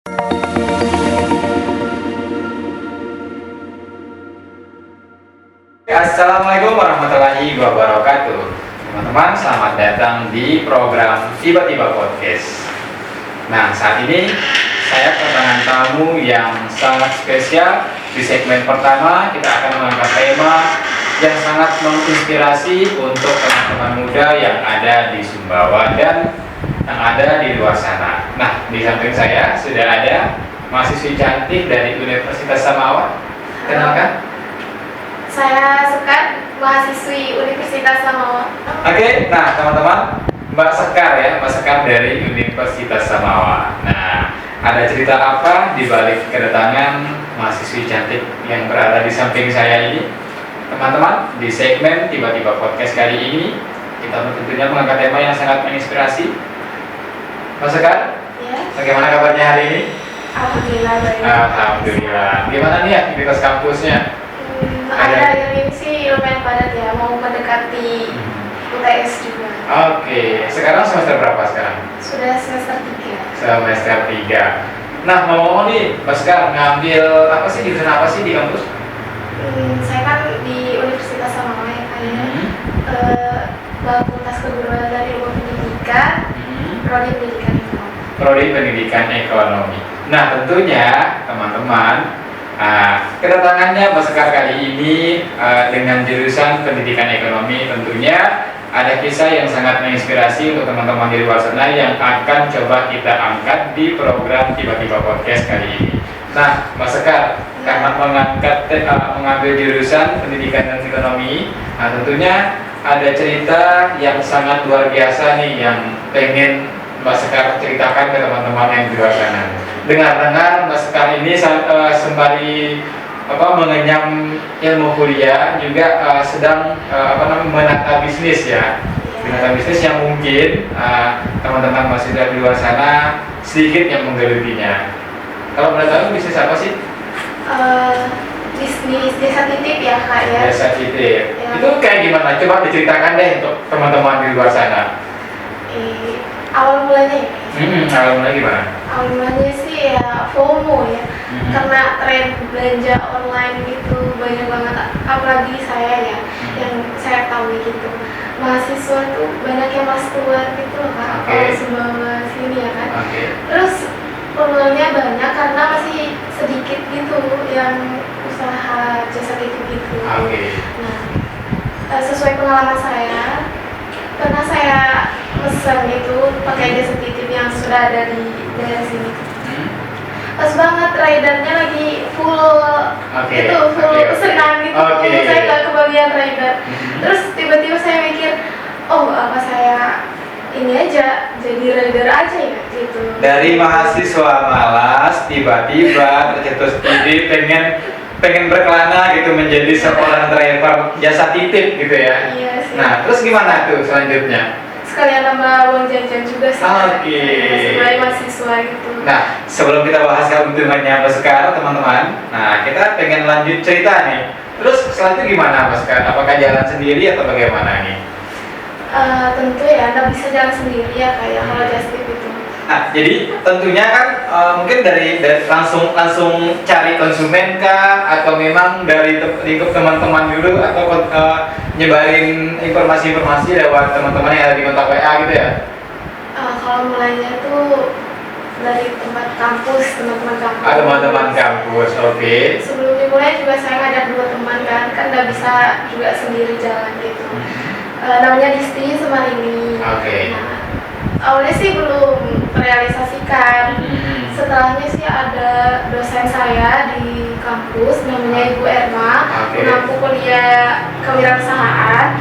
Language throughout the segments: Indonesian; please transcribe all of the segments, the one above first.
Assalamualaikum warahmatullahi wabarakatuh. Teman-teman, selamat datang di program Tiba-Tiba Podcast. Nah, saat ini saya kedatangan tamu yang sangat spesial. Di segmen pertama kita akan mengangkat tema yang sangat menginspirasi untuk teman-teman muda yang ada di Sumbawa dan yang ada di luar sana. Nah, di samping saya sudah ada mahasiswi cantik dari Universitas Samawa. Kenalkan. Saya Sekar, mahasiswi Universitas Samawa. Oke, nah teman-teman, Mbak Sekar dari Universitas Samawa. Nah, ada cerita apa di balik kedatangan mahasiswi cantik yang berada di samping saya ini? Teman-teman, di segmen Tiba-Tiba Podcast kali ini, kita tentunya mengangkat tema yang sangat menginspirasi. Mbak Sekar, Ya. bagaimana kabarnya hari ini? Alhamdulillah baik. Alhamdulillah. Gimana nih aktivitas kampusnya? Akhir-akhir ini sih lumayan padat ya, mau mendekati UTS juga. Oke, sekarang semester berapa sekarang? Sudah semester 3. Semester 3. Nah, ngomong nih, Mbak Sekar ngambil apa sih, jurusan apa sih di kampus? Saya kan di Universitas Samawa ya kayaknya. Fakultas Keguruan dan Ilmu Pendidikan, Prodi Pendidikan Ekonomi. Prodi Pendidikan Ekonomi. Nah, tentunya teman-teman, kedatangannya Mbak Sekar kali ini dengan jurusan Pendidikan Ekonomi, tentunya ada kisah yang sangat menginspirasi untuk teman-teman di luar sana yang akan coba kita angkat di program Tiba-Tiba Podcast kali ini. Nah, Mbak Sekar, karena mengambil jurusan Pendidikan dan Ekonomi, nah tentunya ada cerita yang sangat luar biasa nih yang pengen Mbak Sekar ceritakan ke teman-teman yang di luar sana. Dengar-dengar Mbak Sekar ini sembari mengenyam ilmu kuliah juga sedang menata bisnis ya. Menata bisnis yang mungkin teman-teman masih di luar sana sedikit yang menggelutinya. Kalau boleh tahu bisnis apa sih? Bisnis desa titip ya kak ya. Desa titip. Ya. Itu kayak gimana? Coba diceritakan deh untuk teman-teman di luar sana. Awal mulanya ya. Awal mulai gimana? Awal mulanya sih ya FOMO ya. Karena tren belanja online gitu banyak banget, apalagi saya ya yang saya tahu gitu mahasiswa tuh banyak yang mas keluar gitu loh kak. Kalau Sumbawa sini ya kan. Terus peluangnya banyak karena masih sedikit gitu yang usaha jasa titip gitu. Nah, sesuai pengalaman saya, pernah saya pesan itu pakai jasa titip yang sudah ada di daerah sini. Pas banget ridernya lagi full pesanan gitu. Saya nggak kebagian rider. Terus tiba-tiba saya mikir, oh apa saya ini aja jadi rider aja ya gitu. Dari mahasiswa malas tiba-tiba tercetus ide pengen berkelana gitu menjadi seorang driver jasa titip gitu ya. Iya sih. Nah, terus gimana tuh selanjutnya? Sekalian nambah uang jajan juga sih. Sebagai mahasiswa gitu. Nah, sebelum kita bahas keuntungannya Mbak Sekar, teman-teman, nah kita pengen lanjut cerita nih. Terus selanjutnya gimana Mbak Sekar? Apakah jalan sendiri atau bagaimana nih? Tentu ya, Anda bisa jalan sendiri ya kayak kalau just tip itu. Nah, jadi tentunya kan mungkin dari langsung cari konsumen kah, atau memang dari lingkup teman-teman dulu, atau nyebarin informasi-informasi lewat teman-teman yang ada di kontak WA gitu ya? Kalau mulainya tuh dari tempat kampus, teman-teman kampus. Teman-teman kampus, oke. Sebelum dimulai juga saya ngajak 2 teman kan nggak bisa juga sendiri jalan gitu. Namanya Disti sama Rini. Nah, awalnya sih belum terrealisasikan. Setelahnya sih ada dosen saya di kampus namanya Ibu Erma, menempuh kuliah kewirausahaan.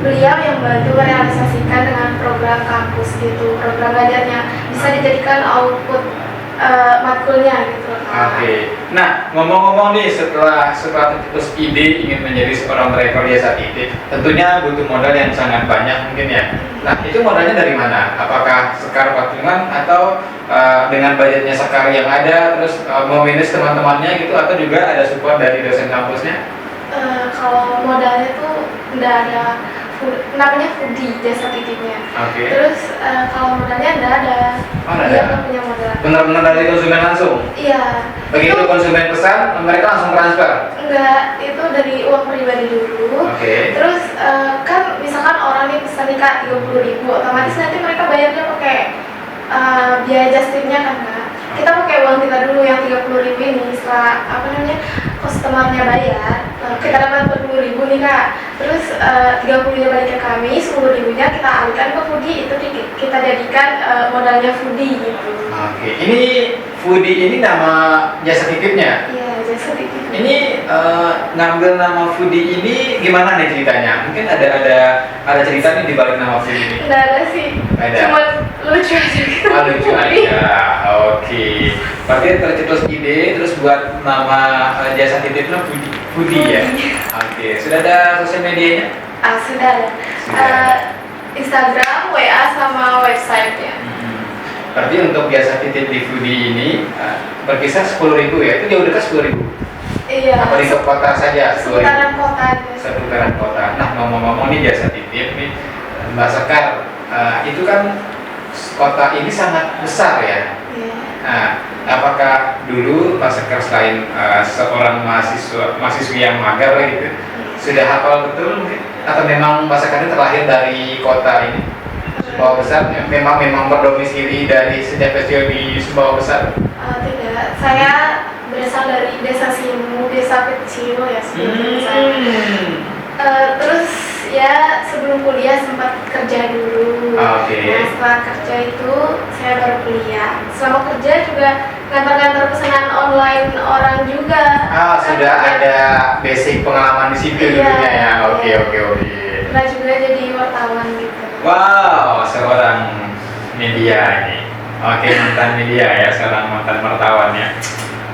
Beliau yang bantu merealisasikan dengan program kampus gitu, program belajarnya bisa dijadikan output matkulnya gitu. Nah, ngomong-ngomong nih, setelah tercetus ide ingin menjadi seorang driver jasa titip, tentunya butuh modal yang sangat banyak mungkin ya. Nah, itu modalnya dari mana? Apakah Sekar patungan atau dengan budgetnya Sekar yang ada, terus meminus teman-temannya gitu, atau juga ada support dari dosen kampusnya? Kalau modalnya tuh nggak ada namanya foodie jasa titipnya. Oke. Terus kalau modalnya nggak ada. Oh, nggak Dia ada. nggak punya modal. Benar-benar dari konsumen langsung. Iya. Begitu Itu konsumen pesan, mereka langsung transfer. enggak, itu dari uang pribadi dulu. Oke. Terus kan misalkan orang nih pesan nih Kak 30.000, otomatis nanti mereka bayarnya pakai biaya justipnya kan Kak. Kita pakai uang kita dulu yang 30.000 ini, setelah customernya bayar, kita dapat 40.000 nih Kak. Terus 30.000 balik ke kami, 10.000-nya kita alihkan ke foodie, itu kita jadikan modalnya foodie gitu. Oke. Ini foodie ini nama jasa titipnya. Iya, jasa titip. Ini ngambil nama foodie ini gimana nih ceritanya? Mungkin ada cerita nih di balik nama foodie ini. Nggak ada sih, Nggak ada. cuma lucu aja gitu. Oh, lucu aja. Oke. Berarti tercetus ide terus buat nama jasa titipnya foodie ya. Oke. Sudah ada sosial medianya? Sudah ada. Sudah. Instagram, WA, sama website-nya. Berarti untuk jasa titip di foodie ini berkisar 10.000 ya? Itu jauh dekat 10.000? Iya. Apa di kota saja? 10.000? Seputaran kota aja. Seputaran kota. Nah, ngomong-ngomong nih jasa titip nih, Mbak Sekar, itu kan kota ini sangat besar ya. Iya. Nah, apakah dulu Mbak Sekar selain seorang mahasiswi yang magang gitu, sudah hafal betul mungkin? Atau memang Mbak Sekar ini terlahir dari kota ini? Sumbawa Besar, memang berdomisili dari sejak kecil di Sumbawa Besar? Tidak, saya berasal dari desa Simu, desa kecil ya sebelum saya. Terus ya sebelum kuliah sempat kerja dulu. Oke. Nah setelah kerja itu saya baru kuliah. Selama kerja juga ngantar-ngantar pesanan online orang juga. Sudah ada basic pengalaman di situ Iya, dulunya ya. Oke. Pernah juga jadi wartawan gitu. Wow, seorang media ini. Oke, mantan media ya, seorang mantan wartawan ya.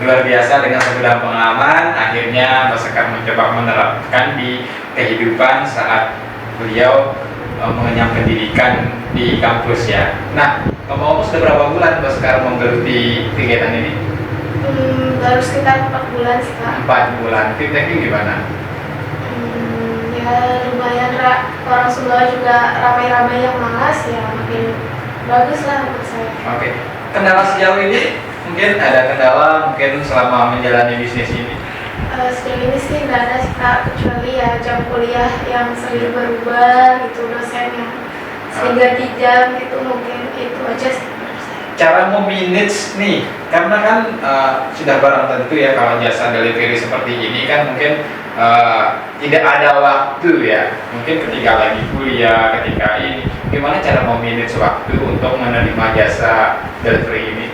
Luar biasa dengan segudang pengalaman, akhirnya Mbak Sekar mencoba menerapkan di kehidupan saat beliau mengenyam pendidikan di kampus ya. Nah, ngomong-ngomong sudah berapa bulan Mbak Sekar menggeluti kegiatan ini? Baru sekitar 4 bulan sih Kak. 4 bulan. Feedbacknya gimana? Ya lumayan, orang Sumbawa juga ramai-ramai yang malas ya, makin bagus lah menurut saya. Oke. Kendala sejauh ini mungkin ada kendala mungkin selama menjalani bisnis ini? Sejauh ini sih nggak ada sih Kak, kecuali ya jam kuliah yang sering berubah gitu, dosennya sering ganti jam gitu, mungkin itu aja sih menurut saya. Cara memanage nih, karena kan sudah barang tentu ya kalau jasa delivery seperti ini kan mungkin tidak ada waktu ya, mungkin ketika lagi kuliah, ketika ini, gimana cara memanage waktu untuk menerima jasa delivery ini?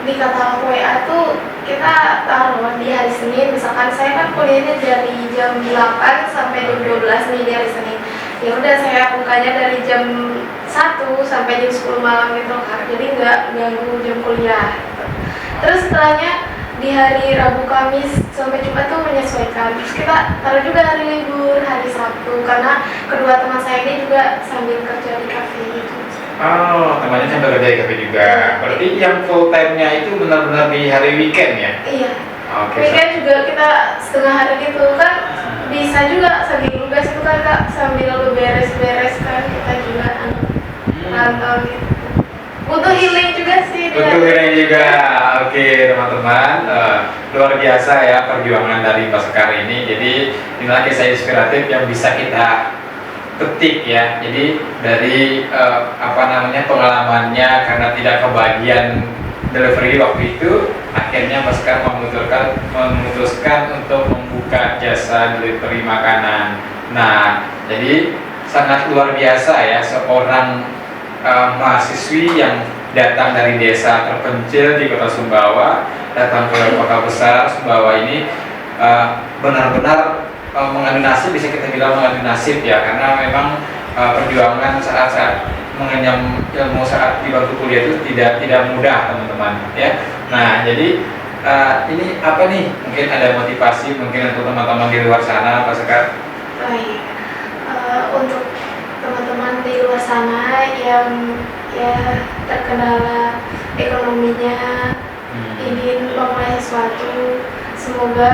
Di kata WA tuh kita taruh di hari Senin, misalkan saya kan kuliahnya dari jam 8 sampai jam 12 nih di hari Senin. Ya udah saya bukanya dari jam 1 sampai jam 10 malam gitu kan, jadi nggak ganggu jam kuliah gitu. Terus setelahnya di hari Rabu, Kamis sampai Jumat tuh menyesuaikan. Terus kita taruh juga hari libur, hari Sabtu, karena kedua teman saya ini juga sambil kerja di kafe gitu. Oh, temannya sambil kerja di kafe juga. Berarti yang full time-nya itu benar-benar di hari weekend ya? Iya. Oke. Weekend juga kita setengah hari gitu kan, bisa juga sambil nugas itu kan Kak, sambil lu beres-beres kan, kita juga rantau gitu. Butuh healing juga sih. Betul ini juga. Oke teman-teman, luar biasa ya perjuangan dari Mbak Sekar ini. Jadi inilah kisah inspiratif yang bisa kita petik ya. Jadi dari pengalamannya karena tidak kebagian delivery waktu itu, akhirnya Mbak Sekar memutuskan untuk membuka jasa delivery makanan. Nah, jadi sangat luar biasa ya seorang mahasiswi yang datang dari desa terpencil di kota Sumbawa, datang ke kota besar Sumbawa ini benar-benar mengadu nasib, bisa kita bilang mengadu nasib ya, karena memang perjuangan saat mengenyam ilmu saat di bangku kuliah itu tidak mudah teman-teman ya. Nah jadi ini apa nih, mungkin ada motivasi mungkin untuk teman-teman di luar sana Pak Sekar? Baik, untuk teman-teman di luar sana yang ya terkendala ekonominya, ingin memulai sesuatu, Semoga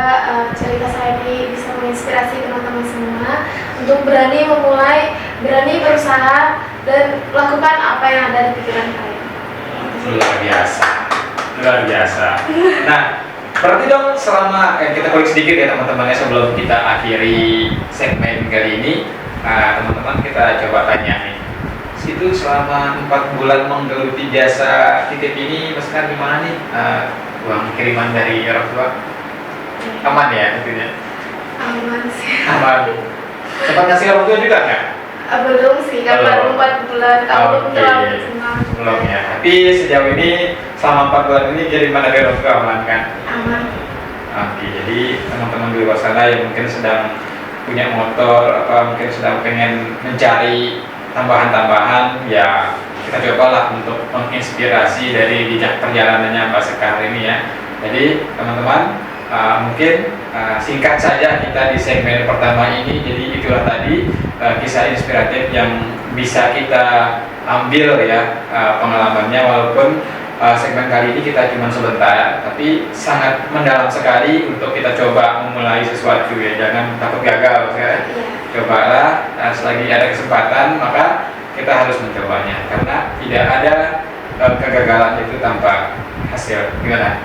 cerita saya ini bisa menginspirasi teman-teman semua untuk berani memulai, berani berusaha, dan lakukan apa yang ada di pikiran kalian. Luar biasa, luar biasa. Nah, berarti dong selama kita kulik sedikit ya teman-temannya sebelum kita akhiri segmen kali ini, teman-teman kita coba tanya nih. Itu selama 4 bulan menggeluti jasa titip ini, Mas Sekar gimana nih? Uang kiriman dari orang tua aman ya tentunya? Aman sih. Aman. Sempat ngasih orang tua juga nggak? Belum sih, kan baru 4 bulan, belum terlalu senang. Belum ya. Tapi sejauh ini selama 4 bulan ini kiriman dari orang tua aman kan? Aman. Oke, jadi teman-teman di luar sana yang mungkin sedang punya motor, apa mungkin sedang pengen mencari tambahan-tambahan, ya kita cobalah untuk menginspirasi dari jejak perjalanannya Mbak Sekar ini ya. Jadi teman-teman, mungkin singkat saja kita di segmen pertama ini. Jadi itulah tadi kisah inspiratif yang bisa kita ambil ya, pengalamannya, walaupun segmen kali ini kita cuma sebentar, tapi sangat mendalam sekali untuk kita coba memulai sesuatu ya. Jangan takut gagal ya. Cobalah, selagi ada kesempatan maka kita harus mencobanya, karena tidak ada kegagalan itu tanpa hasil. Gimana?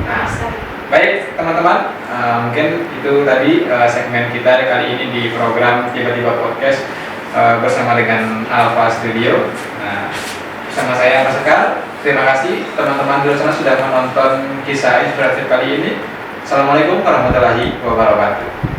Nah, baik teman-teman, mungkin itu tadi segmen kita kali ini di program Tiba-Tiba Podcast bersama dengan Alpha Studio. Nah, bersama saya Mas Sekar. Terima kasih teman-teman di luar sana sudah menonton kisah inspiratif kali ini. Assalamualaikum warahmatullahi wabarakatuh.